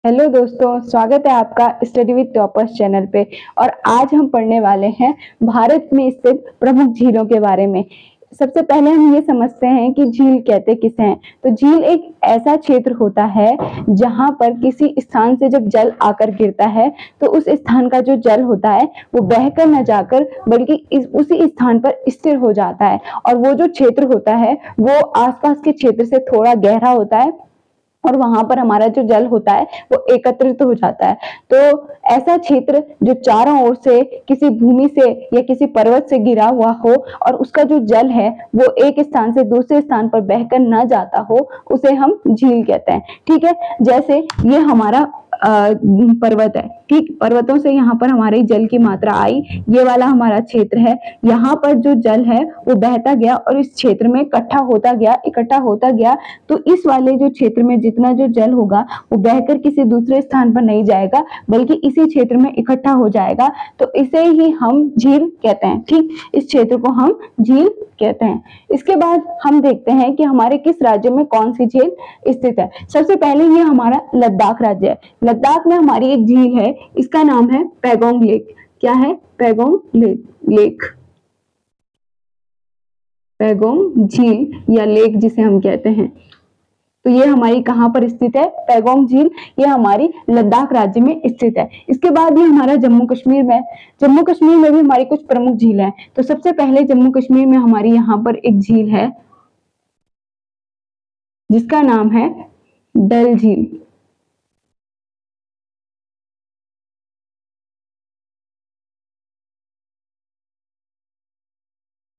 Hello दोस्तों, स्वागत है आपका स्टडी विद टॉपर्स चैनल पे। और आज हम पढ़ने वाले हैं भारत में स्थित प्रमुख झीलों के बारे में। सबसे पहले हम ये समझते हैं कि झील कहते किसे हैं। तो झील एक ऐसा क्षेत्र होता है जहां पर किसी स्थान से जब जल आकर गिरता है तो उस स्थान का जो जल होता है वो बहकर न जाकर बल्कि उसी स्थान पर स्थिर हो जाता है। और वो जो क्षेत्र होता है वो आसपास के क्षेत्र से थोड़ा गहरा होता है और वहां पर हमारा जो जल होता है वो एकत्रित हो जाता है। तो ऐसा क्षेत्र जो चारों ओर से किसी भूमि से या किसी पर्वत से गिरा हुआ हो और उसका जो जल है वो एक स्थान से दूसरे स्थान पर बहकर न जाता हो, उसे हम झील कहते हैं। ठीक है, जैसे ये हमारा पर्वत है। ठीक, पर्वतों से यहाँ पर हमारे जल की मात्रा आई, ये वाला हमारा क्षेत्र है। यहाँ पर जो जल है वो बहता गया और इस क्षेत्र में इकट्ठा होता गया। तो इस वाले जो क्षेत्र में जितना जो जल होगा वो बहकर किसी दूसरे स्थान पर नहीं जाएगा बल्कि इसी क्षेत्र में इकट्ठा हो जाएगा। तो इसे ही हम झील कहते हैं। ठीक, इस क्षेत्र को हम झील कहते हैं। इसके बाद हम देखते हैं कि हमारे किस राज्य में कौन सी झील स्थित है। सबसे पहले ये हमारा लद्दाख राज्य है। लद्दाख में हमारी एक झील है, इसका नाम है पैगोंग लेक। क्या है? पैगोंग लेक। पैगोंग झील या लेक जिसे हम कहते हैं। तो ये हमारी कहां पर स्थित है? पैगोंग झील, ये हमारी लद्दाख राज्य में स्थित है। इसके बाद ये हमारा जम्मू कश्मीर में। जम्मू कश्मीर में भी हमारी कुछ प्रमुख झील है। तो सबसे पहले जम्मू कश्मीर में हमारी यहाँ पर एक झील है जिसका नाम है डल झील।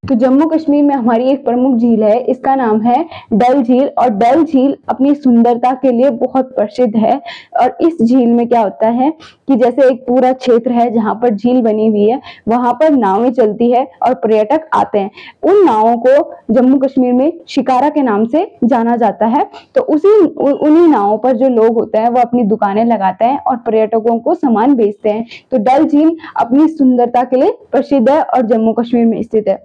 तो जम्मू कश्मीर में हमारी एक प्रमुख झील है, इसका नाम है डल झील। और डल झील अपनी सुंदरता के लिए बहुत प्रसिद्ध है। और इस झील में क्या होता है कि जैसे एक पूरा क्षेत्र है जहां पर झील बनी हुई है, वहां पर नावें चलती है और पर्यटक आते हैं। उन नावों को जम्मू कश्मीर में शिकारा के नाम से जाना जाता है। तो उन्हीं नावों पर जो लोग होते हैं वो अपनी दुकानें लगाते हैं और पर्यटकों को सामान बेचते हैं। तो डल झील अपनी सुंदरता के लिए प्रसिद्ध है और जम्मू कश्मीर में स्थित है।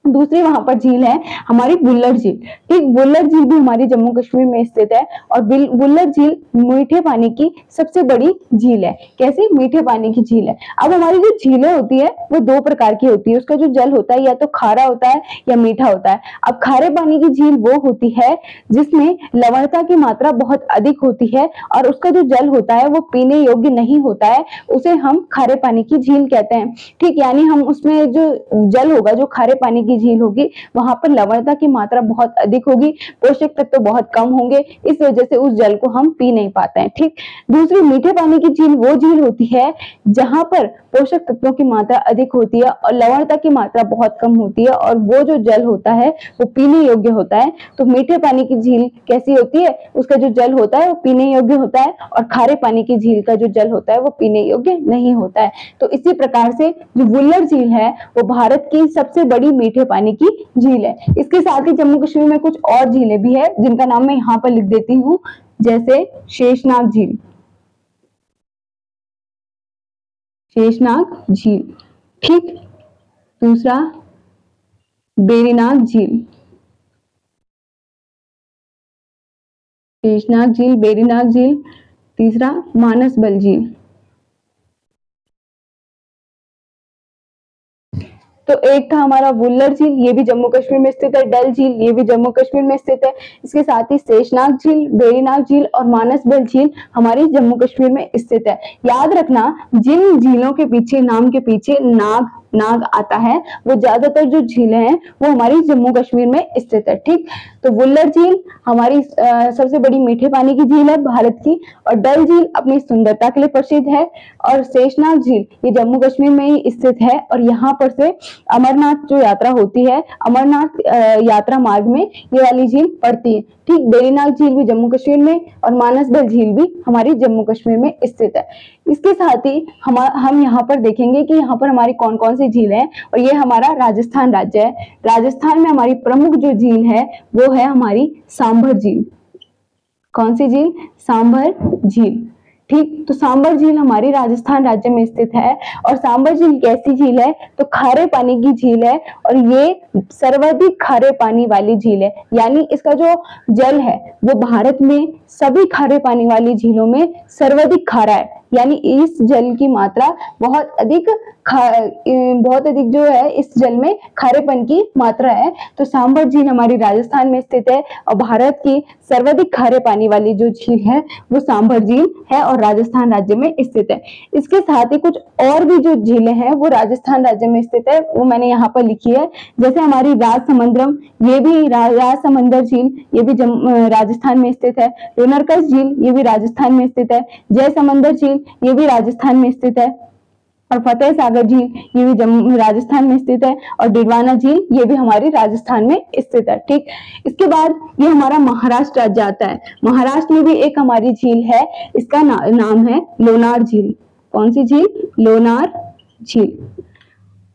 दूसरी वहां पर झील है हमारी बुल्लर झील। ठीक, बुल्लर झील भी हमारी जम्मू कश्मीर में स्थित है। और बुल्लर झील मीठे पानी की सबसे बड़ी झील है। कैसे? मीठे पानी की झील है। अब हमारी जो झीलें होती है वो दो प्रकार की होती है। उसका जो जल होता है या तो खारा होता है या मीठा होता है। अब खारे पानी की झील वो होती है जिसमें लवणता की मात्रा बहुत अधिक होती है और उसका जो जल होता है वो पीने योग्य नहीं होता है, उसे हम खारे पानी की झील कहते हैं। ठीक, यानी हम उसमें जो जल होगा, जो खारे पानी की झील होगी, वहां पर लवणता की मात्रा बहुत अधिक होगी, पोषक तत्व बहुत कम होंगे, इस वजह से उस जल को हम पी नहीं पाते हैं। ठीक, दूसरी मीठे पानी की झील वो झील होती है जहां पर पोषक तत्वों की मात्रा अधिक होती है और लवणता की मात्रा बहुत कम होती है और वो जो जल होता है वो पीने योग्य होता है। तो मीठे पानी की झील कैसी होती है? उसका जो जल होता है वो पीने योग्य होता है और खारे पानी की झील का जो जल होता है वो पीने योग्य नहीं होता है। तो इसी प्रकार से जो बुल्लर झील है वो भारत की सबसे बड़ी मीठे पानी की झील है। इसके साथ ही जम्मू कश्मीर में कुछ और झीलें भी है जिनका नाम मैं यहाँ पर लिख देती हूँ, जैसे शेषनाग झील। शेषनाग झील। ठीक, दूसरा बेरीनाग झील। शेषनाग झील, बेरीनाग झील। तीसरा मानसबल झील। तो एक था हमारा बुल्लर झील, ये भी जम्मू कश्मीर में स्थित है। डल झील, ये भी जम्मू कश्मीर में स्थित है। इसके साथ ही शेषनाग झील, बेरीनाग झील और मानसबल झील हमारी जम्मू कश्मीर में स्थित है। याद रखना, जिन झीलों के पीछे, नाम के पीछे नाग आता है, वो ज्यादातर जो झीलें हैं वो हमारी जम्मू कश्मीर में स्थित है। ठीक, तो बुल्लर झील हमारी सबसे बड़ी मीठे पानी की झील है भारत की। और डल झील अपनी सुंदरता के लिए प्रसिद्ध है। और शेषनाग झील ये जम्मू कश्मीर में ही स्थित है और यहाँ पर से अमरनाथ जो यात्रा होती है, अमरनाथ यात्रा मार्ग में ये वाली झील पड़ती है। ठीक, बेरीनाग झील भी जम्मू कश्मीर में और मानसबल झील भी हमारी जम्मू कश्मीर में स्थित है। इसके साथ ही हम यहाँ पर देखेंगे कि यहाँ पर हमारी कौन कौन सी झील है। और ये हमारा राजस्थान राज्य है। राजस्थान में हमारी प्रमुख जो झील है वो है हमारी सांभर झील। कौन सी झील? सांभर झील। ठीक। तो सांबर झील हमारी राजस्थान राज्य में स्थित है। और सांबर झील कैसी झील है? तो खारे पानी की झील है और ये सर्वाधिक खारे पानी वाली झील है, यानी इसका जो जल है वो भारत में सभी खारे पानी वाली झीलों में सर्वाधिक खारा है, यानी इस जल की मात्रा बहुत अधिक जो है इस जल में खारेपन की मात्रा है। तो सांबर झील हमारी राजस्थान में स्थित है और भारत की सर्वाधिक खारे पानी वाली जो झील है वो सांबर झील है और राजस्थान राज्य में स्थित है। इसके साथ ही कुछ और भी जो झीलें हैं वो राजस्थान राज्य में स्थित है, वो मैंने यहाँ पर लिखी है। जैसे हमारी राजसमंद्रम, ये भी राजसमंदर झील, ये भी राजस्थान में स्थित है। लोनारकस झील, ये भी राजस्थान में स्थित है। जय समंदर झील, ये भी राजस्थान में स्थित है। और फतेह सागर झील, ये भी राजस्थान में स्थित है। और डिडवाना झील, ये भी हमारी राजस्थान में स्थित है। ठीक। इसके बाद ये हमारा महाराष्ट्र राज्य आता है। महाराष्ट्र में भी एक हमारी झील है, इसका नाम है लोनार झील। कौन सी झील? लोनार झील।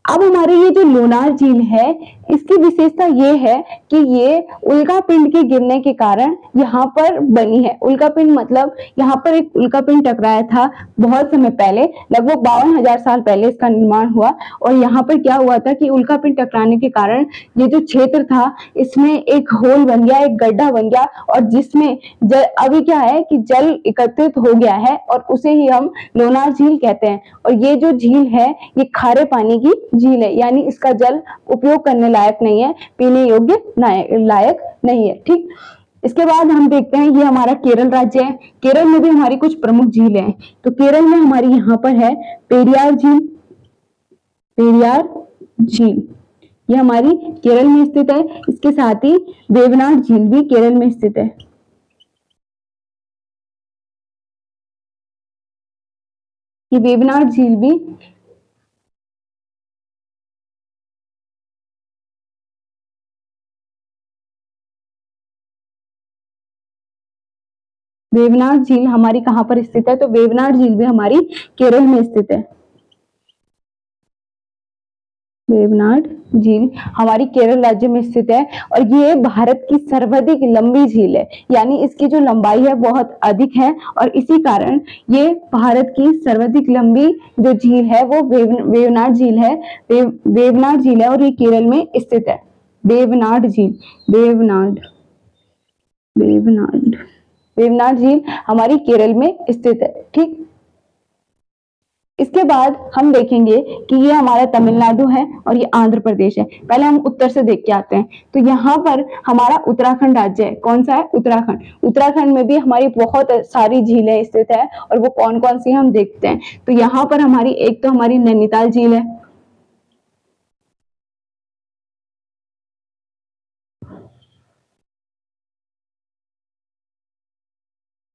अब हमारे ये जो लोनार झील है इसकी विशेषता ये है कि ये उल्का पिंड के गिरने के कारण यहाँ पर बनी है। उल्का पिंड मतलब यहाँ पर एक उल्का पिंड टकराया था बहुत समय पहले, लगभग 52,000 साल पहले इसका निर्माण हुआ। और यहाँ पर क्या हुआ था कि उल्का पिंड टकराने के कारण ये जो क्षेत्र था इसमें एक होल बन गया, एक गड्ढा बन गया, और जिसमें अभी क्या है कि जल एकत्रित हो गया है और उसे ही हम लोनार झील कहते हैं। और ये जो झील है ये खारे पानी की झील है, यानी इसका जल उपयोग करने लायक नहीं है, पीने योग्य लायक नहीं है। ठीक। इसके बाद हम देखते हैं ये हमारा केरल राज्य है। केरल में भी हमारी कुछ प्रमुख झीलें हैं। तो केरल में हमारी यहाँ पर है पेरियार झील। पेरियार झील ये हमारी केरल में स्थित है। इसके साथ ही वेवनाड झील भी केरल में स्थित है। ये वेवनाड झील भी वेवनाड झील हमारी कहाँ पर स्थित है? तो वेवनाड झील भी हमारी केरल में स्थित है। वेवनाड झील हमारी केरल राज्य में स्थित है और ये भारत की सर्वाधिक लंबी झील है, यानी इसकी जो लंबाई है बहुत अधिक है और इसी कारण ये भारत की सर्वाधिक लंबी जो झील है वो वेवनाड झील है। वेवनाड झील है और ये केरल में स्थित है। वेवनाड झील, वेवनाड वेवनाड वेवनाड झील हमारी केरल में स्थित है। ठीक। इसके बाद हम देखेंगे कि ये हमारा तमिलनाडु है और ये आंध्र प्रदेश है। पहले हम उत्तर से देख के आते हैं। तो यहाँ पर हमारा उत्तराखंड राज्य है। कौन सा है? उत्तराखंड। उत्तराखंड में भी हमारी बहुत सारी झीलें स्थित है और वो कौन कौन सी हम देखते हैं। तो यहाँ पर हमारी एक तो हमारी नैनीताल झील है।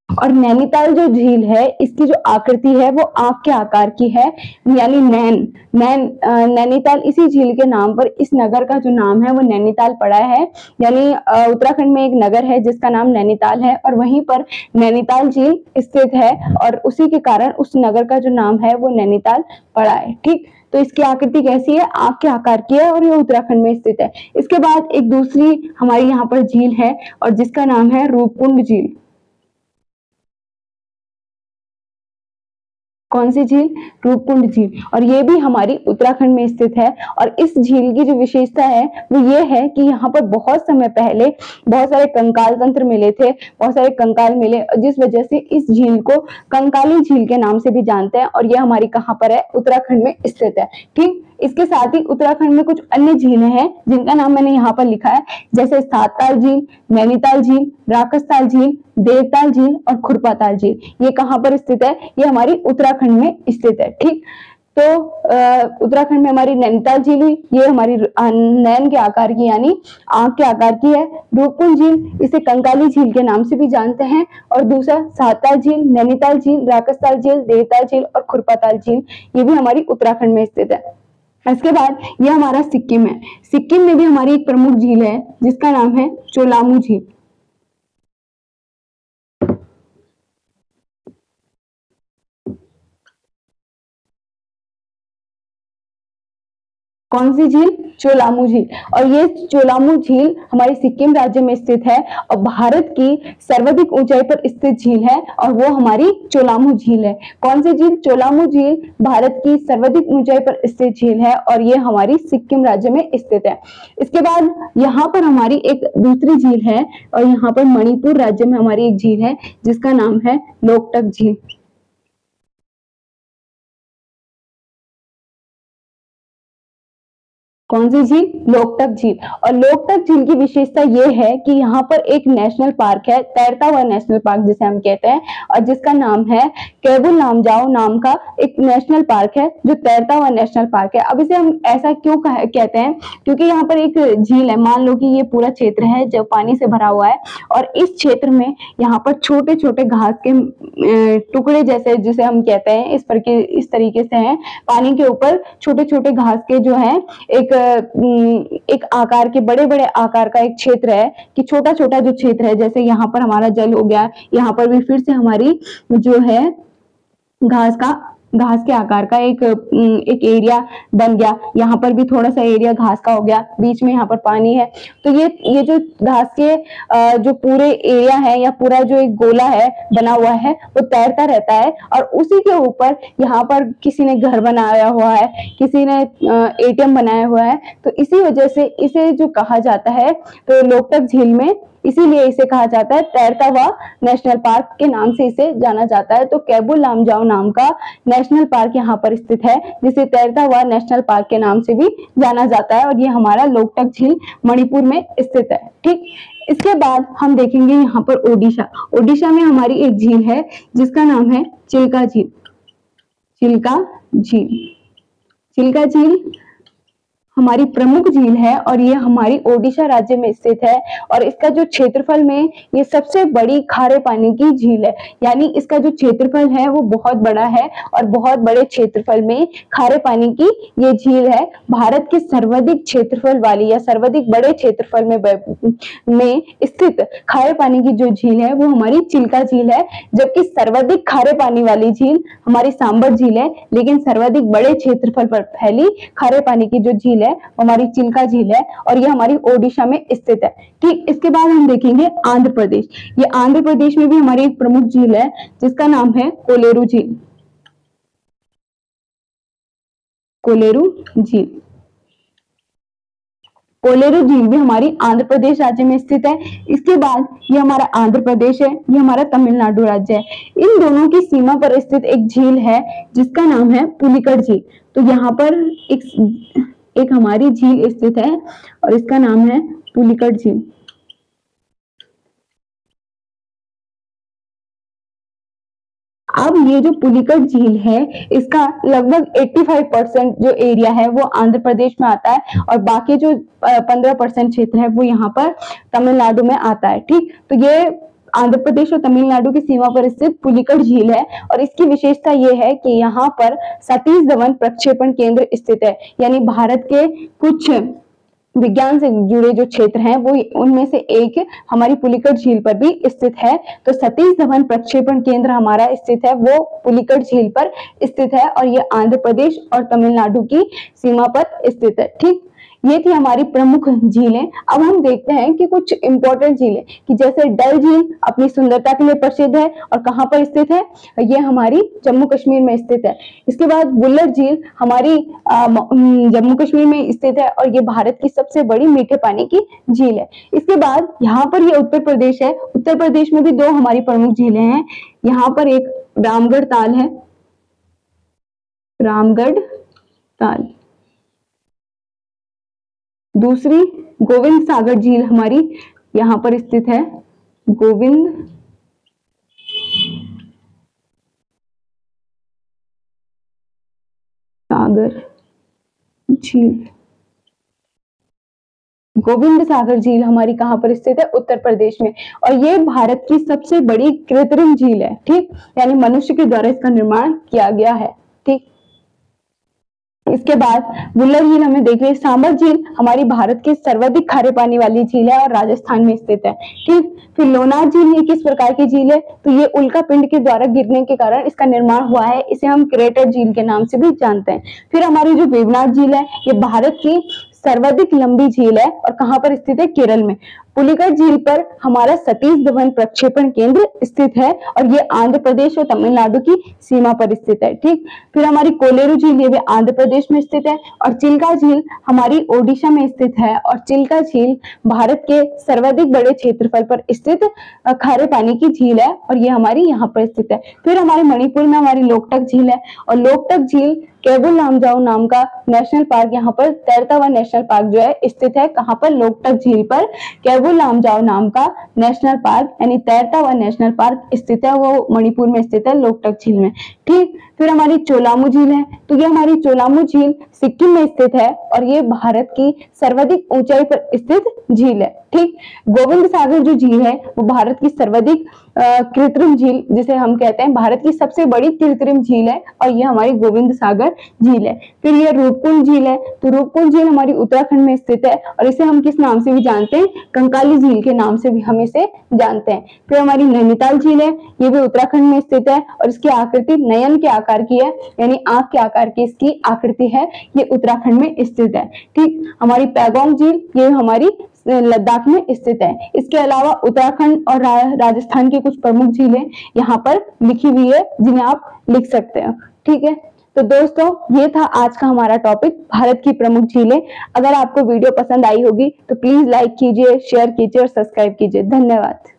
और नैनीताल जो झील है इसकी जो आकृति है वो आंख के आकार की है, यानी नैनीताल इसी झील के नाम पर इस नगर का जो नाम है वो नैनीताल पड़ा है। यानी उत्तराखंड में एक नगर है जिसका नाम नैनीताल है और वहीं पर नैनीताल झील स्थित है और उसी के कारण उस नगर का जो नाम है वो नैनीताल पड़ा है। ठीक। तो इसकी आकृति कैसी है? आंख के आकार की है और ये उत्तराखंड में स्थित है। इसके बाद एक दूसरी हमारी यहाँ पर झील है और जिसका नाम है रूपकुंड झील। कौन सी झील? रूपकुंड झील। और ये भी हमारी उत्तराखंड में स्थित है और इस झील की जो विशेषता है वो ये है कि यहाँ पर बहुत समय पहले बहुत सारे कंकाल तंत्र मिले थे, बहुत सारे कंकाल मिले, जिस वजह से इस झील को कंकाली झील के नाम से भी जानते हैं और ये हमारी कहाँ पर है? उत्तराखंड में स्थित है। ठीक। इसके साथ ही उत्तराखंड में कुछ अन्य झीलें हैं जिनका नाम मैंने यहाँ पर लिखा है, जैसे सातताल झील, नैनीताल झील, राकसताल झील, देवताल झील और खुरपाताल झील। ये कहाँ पर स्थित है? ये हमारी उत्तराखंड में स्थित है। ठीक। तो उत्तराखंड में हमारी नैनीताल झील हुई, ये हमारी नैन के आकार की यानी आंख के आकार की है। रूपकुंड झील इसे कंकाली झील के नाम से भी जानते हैं। और दूसरा सातताल झील, नैनीताल झील, राकसताल झील, देवताल झील और खुरपाताल झील, ये भी हमारी उत्तराखंड में स्थित है। इसके बाद ये हमारा सिक्किम है। सिक्किम में भी हमारी एक प्रमुख झील है जिसका नाम है चोलामू झील। कौन सी झील? चोलामू झील। और ये चोलामू झील हमारे सिक्किम राज्य में स्थित है और भारत की सर्वाधिक ऊंचाई पर स्थित झील है और वो हमारी चोलामू झील है। कौन सी झील? चोलामू झील भारत की सर्वाधिक ऊंचाई पर स्थित झील है और ये हमारी सिक्किम राज्य में स्थित है। इसके बाद यहाँ पर हमारी एक दूसरी झील है और यहाँ पर मणिपुर राज्य में हमारी एक झील है जिसका नाम है लोकटक झील। कौन सी झील? लोकटक झील। और लोकटक झील की विशेषता ये है कि यहाँ पर एक नेशनल पार्क है, तैरता हुआ नेशनल पार्क जिसे हम कहते हैं, और जिसका नाम है केबुल लामजाओ नाम का एक नेशनल पार्क है जो तैरता हुआ नेशनल पार्क है। अब इसे हम ऐसा क्यों कहते हैं? क्योंकि यहाँ पर एक झील है, मान लो कि ये पूरा क्षेत्र है जो पानी से भरा हुआ है और इस क्षेत्र में यहाँ पर छोटे छोटे घास के टुकड़े जैसे जिसे हम कहते हैं इस तरीके से हैं, पानी के ऊपर छोटे छोटे घास के जो है एक आकार के बड़े बड़े आकार का एक क्षेत्र है कि छोटा छोटा जो क्षेत्र है, जैसे यहाँ पर हमारा जल हो गया, यहाँ पर भी फिर से हमारी जो है घास के आकार का एक एरिया बन गया। यहाँ पर भी थोड़ा सा एरिया घास का हो गया, बीच में यहाँ पर पानी है। तो ये जो घास के जो पूरे एरिया है या पूरा जो एक गोला है बना हुआ है वो तैरता रहता है और उसी के ऊपर यहाँ पर किसी ने घर बनाया हुआ है, किसी ने एटीएम बनाया हुआ है। तो इसी वजह से इसे जो कहा जाता है तो लोकटक झील में, इसीलिए इसे कहा जाता है तैरता हुआ नेशनल पार्क के नाम से इसे जाना जाता है। तो केबुल लामजाओ नाम का नेशनल पार्क यहाँ पर स्थित है जिसे तैरता हुआ नेशनल पार्क के नाम से भी जाना जाता है और ये हमारा लोकटक झील मणिपुर में स्थित है। ठीक, इसके बाद हम देखेंगे यहाँ पर ओडिशा। ओडिशा में हमारी एक झील है जिसका नाम है चिल्का झील। चिल्का झील, चिल्का झील हमारी प्रमुख झील है और ये हमारी ओडिशा राज्य में स्थित है और इसका जो क्षेत्रफल में ये सबसे बड़ी खारे पानी की झील है, यानी इसका जो क्षेत्रफल है वो बहुत बड़ा है और बहुत बड़े क्षेत्रफल में खारे पानी की ये झील है। भारत के सर्वाधिक क्षेत्रफल वाली या सर्वाधिक बड़े क्षेत्रफल में स्थित खारे पानी की जो झील है वो हमारी चिल्का झील है, जबकि सर्वाधिक खारे पानी वाली झील हमारी सांबर झील है, लेकिन सर्वाधिक बड़े क्षेत्रफल पर फैली खारे पानी की जो झील है हमारी चिल्का झील है और ये हमारी ओडिशा में स्थित है। ठीक, इसके बाद हम देखेंगे आंध्र प्रदेश। ये आंध्र प्रदेश में भी हमारी एक प्रमुख झील है जिसका नाम है कोलेरू झील। कोलेरू झील, कोलेरू झील भी हमारी आंध्र प्रदेश राज्य में स्थित है। इसके बाद ये हमारा आंध्र प्रदेश है, ये हमारा तमिलनाडु राज्य है। इन दोनों की सीमा पर स्थित एक झील है जिसका नाम है पुलिकट झील। तो यहाँ पर एक हमारी झील स्थित है और इसका नाम है पुलिकट झील। अब ये जो पुलिकट झील है इसका लगभग 85% जो एरिया है वो आंध्र प्रदेश में आता है और बाकी जो 15% क्षेत्र है वो यहाँ पर तमिलनाडु में आता है। ठीक, तो ये आंध्र प्रदेश और तमिलनाडु की सीमा पर स्थित पुलिकट झील है और इसकी विशेषता ये है कि यहाँ पर सतीश धवन प्रक्षेपण केंद्र स्थित है, यानी भारत के कुछ विज्ञान से जुड़े जो क्षेत्र हैं वो उनमें से एक हमारी पुलिकट झील पर भी स्थित है। तो सतीश धवन प्रक्षेपण केंद्र हमारा स्थित है वो पुलिकट झील पर स्थित है और ये आंध्र प्रदेश और तमिलनाडु की सीमा पर स्थित है। ठीक, ये थी हमारी प्रमुख झीलें। अब हम देखते हैं कि कुछ इंपॉर्टेंट झीलें कि जैसे डल झील अपनी सुंदरता के लिए प्रसिद्ध है और कहाँ पर स्थित है, ये हमारी जम्मू कश्मीर में स्थित है। इसके बाद वुलर झील हमारी जम्मू कश्मीर में स्थित है और ये भारत की सबसे बड़ी मीठे पानी की झील है। इसके बाद यहाँ पर ये उत्तर प्रदेश है। उत्तर प्रदेश में भी दो हमारी प्रमुख झीलें हैं। यहाँ पर एक रामगढ़ ताल है, रामगढ़ ताल। दूसरी गोविंद सागर झील हमारी यहाँ पर स्थित है, गोविंद सागर झील। गोविंद सागर झील हमारी कहां पर स्थित है? उत्तर प्रदेश में, और ये भारत की सबसे बड़ी कृत्रिम झील है। ठीक, यानी मनुष्य के द्वारा इसका निर्माण किया गया है। ठीक, इसके बाद वुलर झील हमें देख रही है। सांबर झील हमारी भारत की सर्वाधिक खारे पानी वाली झील है और राजस्थान में स्थित है। ठीक, फिर लोनार झील ये किस प्रकार की झील है, तो ये उल्का पिंड के द्वारा गिरने के कारण इसका निर्माण हुआ है, इसे हम क्रेटर झील के नाम से भी जानते हैं। फिर हमारी जो वेवनाथ झील है ये भारत की सर्वाधिक लंबी झील है और कहां पर स्थित है, केरल में। पुलिकट झील पर हमारा सतीश धवन प्रक्षेपण केंद्र स्थित है और ये आंध्र प्रदेश और तमिलनाडु की सीमा पर स्थित है। ठीक, फिर हमारी कोलेरू झील ये भी आंध्र प्रदेश में स्थित है और चिल्का झील हमारी ओडिशा में स्थित है और चिल्का झील भारत के सर्वाधिक बड़े क्षेत्रफल पर स्थित खारे पानी की झील है और ये हमारी यहाँ पर स्थित है। फिर हमारे मणिपुर में हमारी लोकटक झील है और लोकटक झील केबुल लामजाओ नाम का नेशनल पार्क यहाँ पर तैरता हुआ नेशनल पार्क जो है स्थित है, कहाँ पर, लोकटक झील पर केबुल लामजाओ नाम का नेशनल पार्क यानी तैरता हुआ नेशनल पार्क स्थित है, वो मणिपुर में स्थित है लोकटक झील में। ठीक, फिर हमारी चोलामू झील है, तो ये हमारी चोलामू झील सिक्किम में स्थित है और ये भारत की सर्वाधिक ऊंचाई पर स्थित झील है। ठीक, गोविंद सागर जो झील है वो भारत की सर्वाधिक कृत्रिम झील जिसे हम कहते हैं, भारत की सबसे बड़ी कृत्रिम झील है और ये हमारी गोविंद सागर झील है। फिर ये रूपकुंड झील है, तो रूपकुंड झील हमारी उत्तराखंड में स्थित है और इसे हम किस नाम से भी जानते हैं, कंकाली झील के नाम से भी हम इसे जानते हैं। फिर हमारी नैनीताल झील है, ये भी उत्तराखंड में स्थित है और इसकी आकृति नयन के आकार की है, यानी आंख के आकार की इसकी आकृति है, ये उत्तराखंड में स्थित है। ठीक, हमारी पैगोंग झील ये हमारी लद्दाख में स्थित है। इसके अलावा उत्तराखंड और राजस्थान की कुछ प्रमुख झीलें यहाँ पर लिखी हुई है जिन्हें आप लिख सकते हो। ठीक है, तो दोस्तों ये था आज का हमारा टॉपिक, भारत की प्रमुख झीलें। अगर आपको वीडियो पसंद आई होगी तो प्लीज लाइक कीजिए, शेयर कीजिए और सब्सक्राइब कीजिए। धन्यवाद।